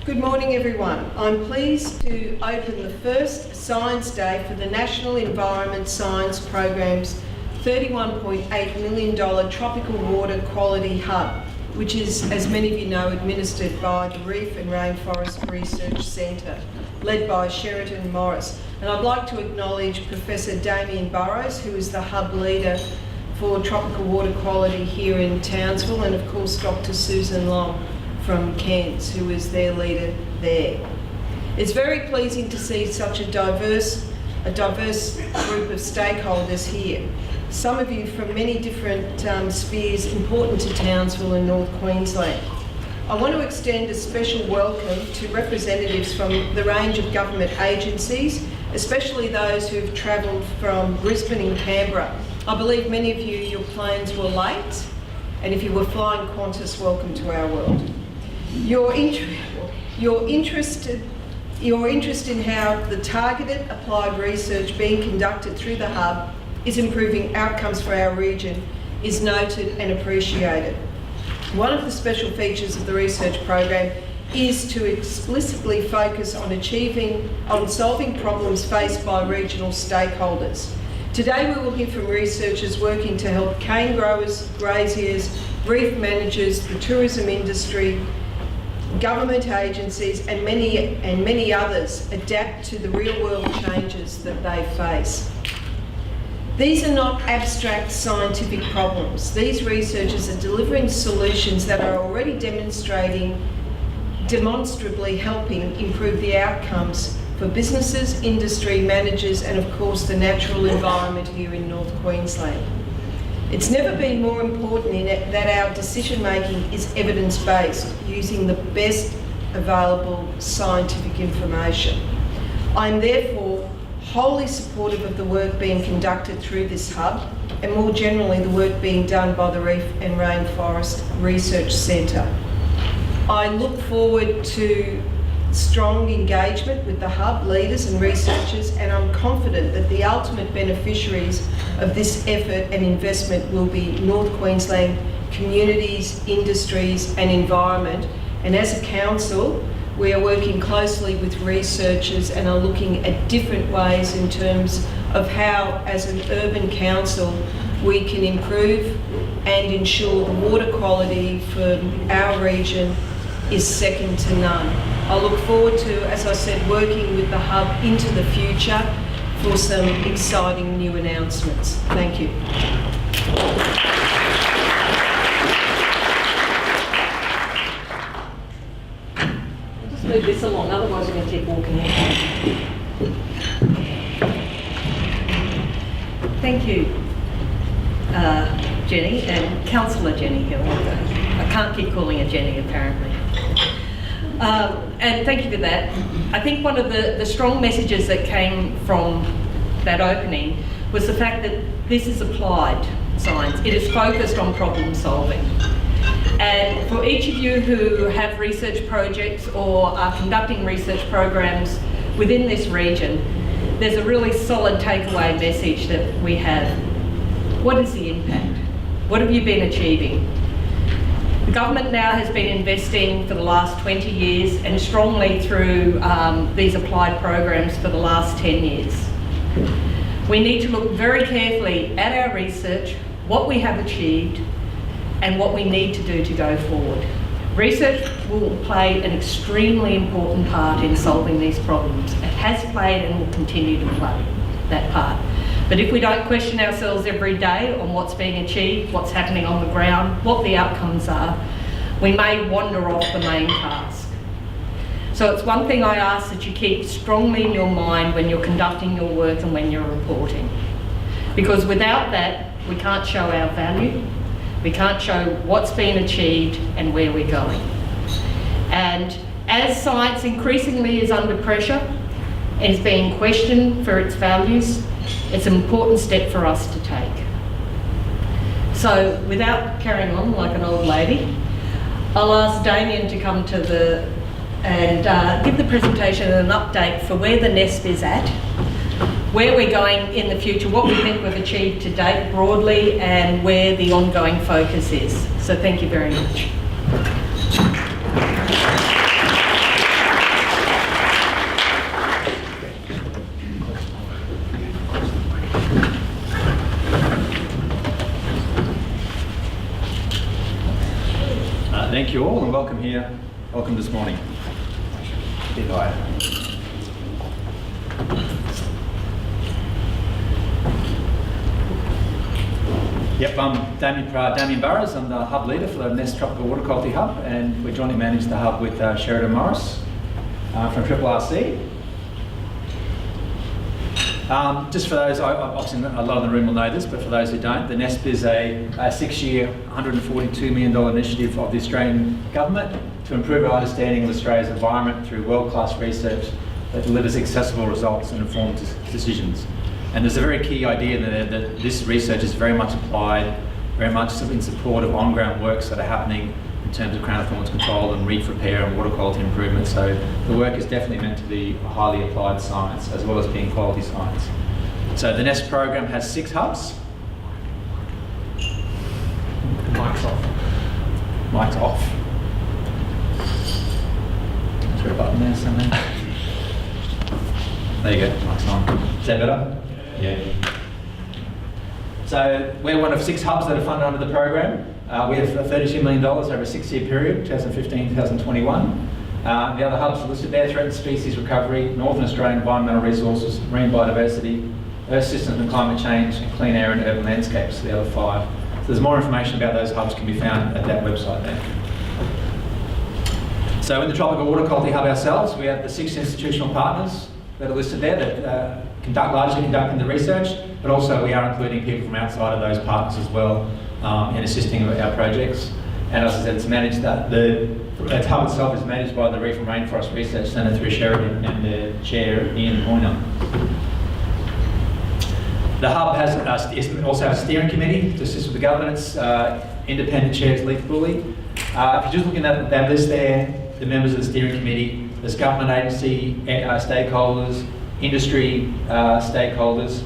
Good morning everyone. I'm pleased to open the first Science Day for the National Environment Science Program's $31.8 million Tropical Water Quality Hub, which is, as many of you know, administered by the Reef and Rainforest Research Centre, led by Sheriden and Morris. And I'd like to acknowledge Professor Damien Burrows, who is the hub leader for tropical water quality here in Townsville, and of course Dr. Susan Long from Cairns, who is their leader there. It's very pleasing to see such a diverse group of stakeholders here. Some of you from many different spheres important to Townsville and North Queensland. I want to extend a special welcome to representatives from the range of government agencies, especially those who've travelled from Brisbane and Canberra. I believe many of you, your planes were late, and if you were flying Qantas, welcome to our world. Your interest in how the targeted applied research being conducted through the hub is improving outcomes for our region is noted and appreciated. One of the special features of the research program is to explicitly focus on solving problems faced by regional stakeholders. Today we will hear from researchers working to help cane growers, graziers, reef managers, the tourism industry, government agencies and many others adapt to the real-world changes that they face. These are not abstract scientific problems. These researchers are delivering solutions that are already demonstrably helping improve the outcomes for businesses, industry, managers and of course the natural environment here in North Queensland. It's never been more important that our decision making is evidence-based, using the best available scientific information. I'm therefore wholly supportive of the work being conducted through this hub and more generally the work being done by the Reef and Rainforest Research Centre. I look forward to strong engagement with the hub leaders and researchers, and I'm confident that the ultimate beneficiaries of this effort and investment will be North Queensland communities, industries and environment. And as a council, we are working closely with researchers and are looking at different ways in terms of how, as an urban council, we can improve and ensure the water quality for our region is second to none. I look forward to, as I said, working with the hub into the future for some exciting new announcements. Thank you. I'll just move this along, otherwise we're going to keep walking in. Thank you, Jenny, and Councillor Jenny Hill. I can't keep calling her Jenny, apparently. And thank you for that. I think one of the strong messages that came from that opening was the fact that this is applied science. It is focused on problem solving. And for each of you who have research projects or are conducting research programs within this region, there's a really solid takeaway message that we have. What is the impact? What have you been achieving? The government now has been investing for the last 20 years and strongly through these applied programs for the last 10 years. We need to look very carefully at our research, what we have achieved and what we need to do to go forward. Research will play an extremely important part in solving these problems. It has played and will continue to play that part. But if we don't question ourselves every day on what's being achieved, what's happening on the ground, what the outcomes are, we may wander off the main task. So it's one thing I ask that you keep strongly in your mind when you're conducting your work and when you're reporting. Because without that, we can't show our value, we can't show what's been achieved and where we're going. And as science increasingly is under pressure and is being questioned for its values, it's an important step for us to take. So without carrying on like an old lady, I'll ask Damien to come to and give the presentation and an update for where the NESP is at, where we're going in the future, what we think we've achieved to date broadly and where the ongoing focus is. So thank you very much. this morning? Bit higher. Yep, I'm Damien Burrows. I'm the hub leader for the NESP Tropical Water Quality Hub, and we jointly manage the hub with Sheriden Morris from RRRC. Just for those, obviously a lot of the room will know this, but for those who don't, the NESP is a 6-year, $142 million initiative of the Australian government to improve our understanding of Australia's environment through world-class research that delivers accessible results and informed decisions. And there's a very key idea there that this research is very much applied, very much in support of on-ground works that are happening in terms of crown of thorns control and reef repair and water quality improvement. So the work is definitely meant to be highly applied science as well as being quality science. So the NESP program has 6 hubs. Mic's off. Mic's off. Is there a button there somewhere? There you go, mic's on. Is that better? Yeah. So we're one of 6 hubs that are funded under the program. We have $32 million over a 6-year period, 2015-2021. The other hubs are listed there: threatened species recovery, Northern Australian environmental resources, marine biodiversity, earth systems and climate change, and clean air and urban landscapes, the other 5. So there's more information about those hubs can be found at that website there. So in the Tropical Water Quality Hub ourselves, we have the 6 institutional partners that are listed there that largely conducting the research, but also we are including people from outside of those partners as well in assisting with our projects. And as I said, it's managed the hub itself is managed by the Reef and Rainforest Research Centre through Sheriden and the chair, Ian Poyner. The hub also has a steering committee to assist with the governance. Independent chairs, Leith Bully. If you're just looking at that list there, the members of the steering committee, there's government agency stakeholders, industry stakeholders,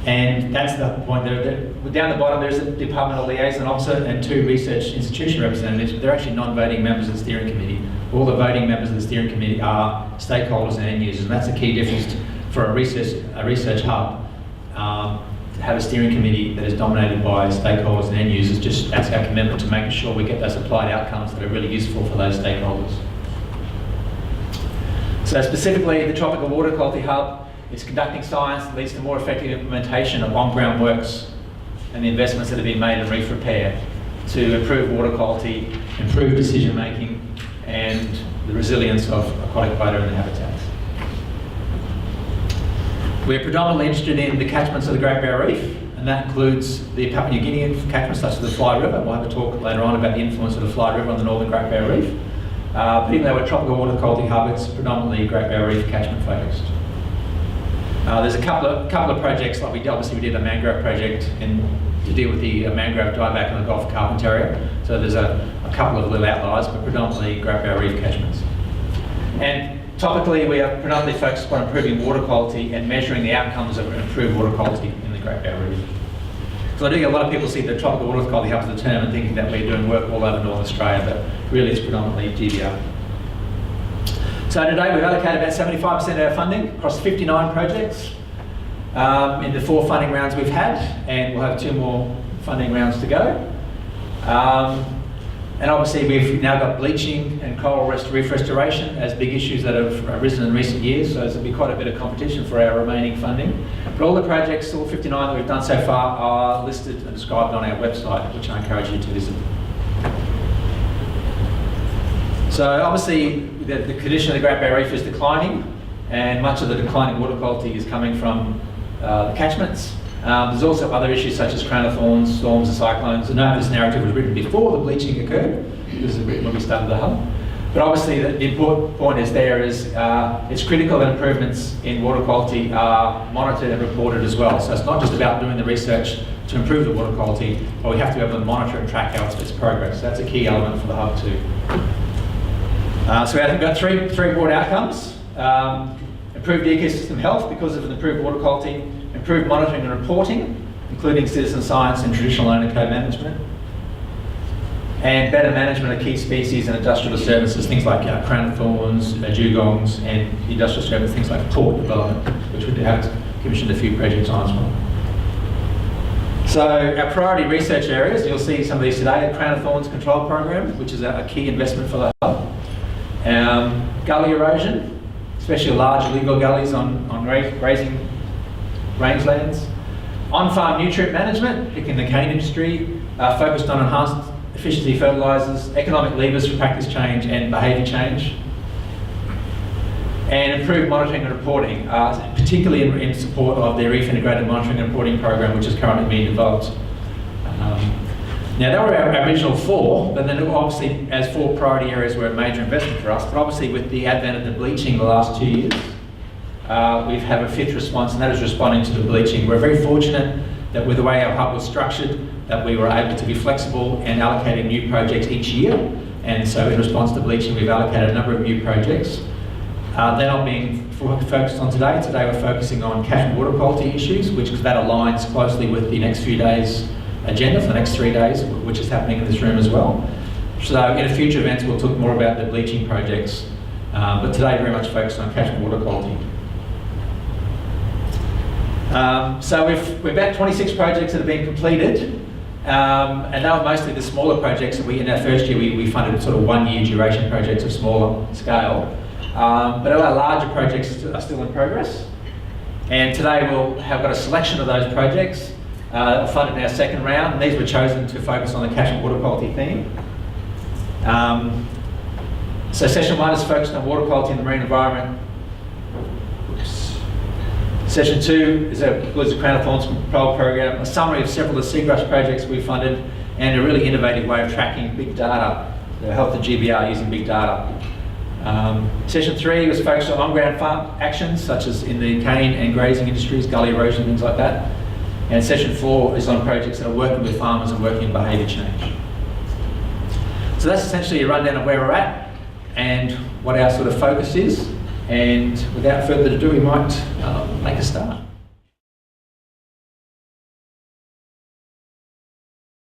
and that's the point. Down the bottom there's a departmental liaison officer and 2 research institution representatives, but they're actually non-voting members of the steering committee. All the voting members of the steering committee are stakeholders and end users, and that's a key difference for a research hub. To have a steering committee that is dominated by stakeholders and end users, just that's our commitment to making sure we get those applied outcomes that are really useful for those stakeholders. So specifically, the Tropical Water Quality Hub is conducting science that leads to more effective implementation of on-ground works and the investments that have been made in reef repair to improve water quality, improve decision making, and the resilience of aquatic biota and habitats. We're predominantly interested in the catchments of the Great Barrier Reef, and that includes the Papua New Guinea catchments such as the Fly River. We'll have a talk later on about the influence of the Fly River on the Northern Great Barrier Reef. But even though we're a Tropical Water Quality Hub, it's predominantly Great Barrier Reef catchment focused. There's a couple of projects, like we did a mangrove project to deal with the mangrove dieback in the Gulf of Carpentaria. So there's a couple of little outliers, but predominantly Great Barrier Reef catchments. And topically, we are predominantly focused on improving water quality and measuring the outcomes of improved water quality in the Great Barrier Reef. So I do get a lot of people see the Tropical Water Quality Hub as a term and thinking that we're doing work all over North Australia, but really it's predominantly GBR. So today we've allocated about 75% of our funding across 59 projects in the 4 funding rounds we've had, and we'll have 2 more funding rounds to go. And obviously we've now got bleaching and coral reef restoration as big issues that have arisen in recent years, so there'll be quite a bit of competition for our remaining funding. But all the projects, all 59 that we've done so far, are listed and described on our website, which I encourage you to visit. So obviously the condition of the Great Barrier Reef is declining, and much of the declining water quality is coming from the catchments. There's also other issues such as crown of thorns, storms and cyclones. I know this narrative was written before the bleaching occurred. This was written when we started the hub. But obviously the important point is it's critical that improvements in water quality are monitored and reported as well. So it's not just about doing the research to improve the water quality, but we have to be able to monitor and track its progress. So that's a key element for the hub too. So we've got three broad outcomes. Improved ecosystem health because of improved water quality, improved monitoring and reporting, including citizen science and traditional owner co-management, and better management of key species and industrial disturbances, things like crown of thorns, dugongs, and industrial disturbances, things like port development, which we have commissioned a few projects on as well. So our priority research areas, you'll see some of these today, the crown of thorns control program, which is a key investment for the hub. Gully erosion, especially large illegal gullies on grazing rangelands. On-farm nutrient management, picking the cane industry, focused on enhanced efficiency fertilisers, economic levers for practice change and behaviour change. And improved monitoring and reporting, particularly in support of the Reef Integrated Monitoring and Reporting Program, which is currently being developed. Now, they were our original 4, but then obviously, as 4 priority areas were a major investment for us, but obviously with the advent of the bleaching the last 2 years, we've had a 5th response, and that is responding to the bleaching. We're very fortunate that with the way our hub was structured, that we were able to be flexible and allocating new projects each year. And so in response to bleaching, we've allocated a number of new projects. They're not being focused on today. Today we're focusing on catch and water quality issues, which that aligns closely with the next few days' agenda for the next 3 days, which is happening in this room as well. So in future events, we'll talk more about the bleaching projects, but today very much focused on catch and water quality. So we've about 26 projects that have been completed, and they were mostly the smaller projects that in our first year, we funded sort of 1-year duration projects of smaller scale. But our larger projects are still in progress. And today we'll have got a selection of those projects funded in our second round. And these were chosen to focus on the catch and water quality theme. So session 1 is focused on water quality in the marine environment. Session 2 includes the Crown of Thorns Control Program, a summary of several of the seagrass projects we funded, and a really innovative way of tracking big data, the health of GBR using big data. Session 3 was focused on on-ground farm actions, such as in the cane and grazing industries, gully erosion, things like that. And session 4 is on projects that are working with farmers and working in behaviour change. So that's essentially a rundown of where we're at and what our sort of focus is. And without further ado, we might make a start.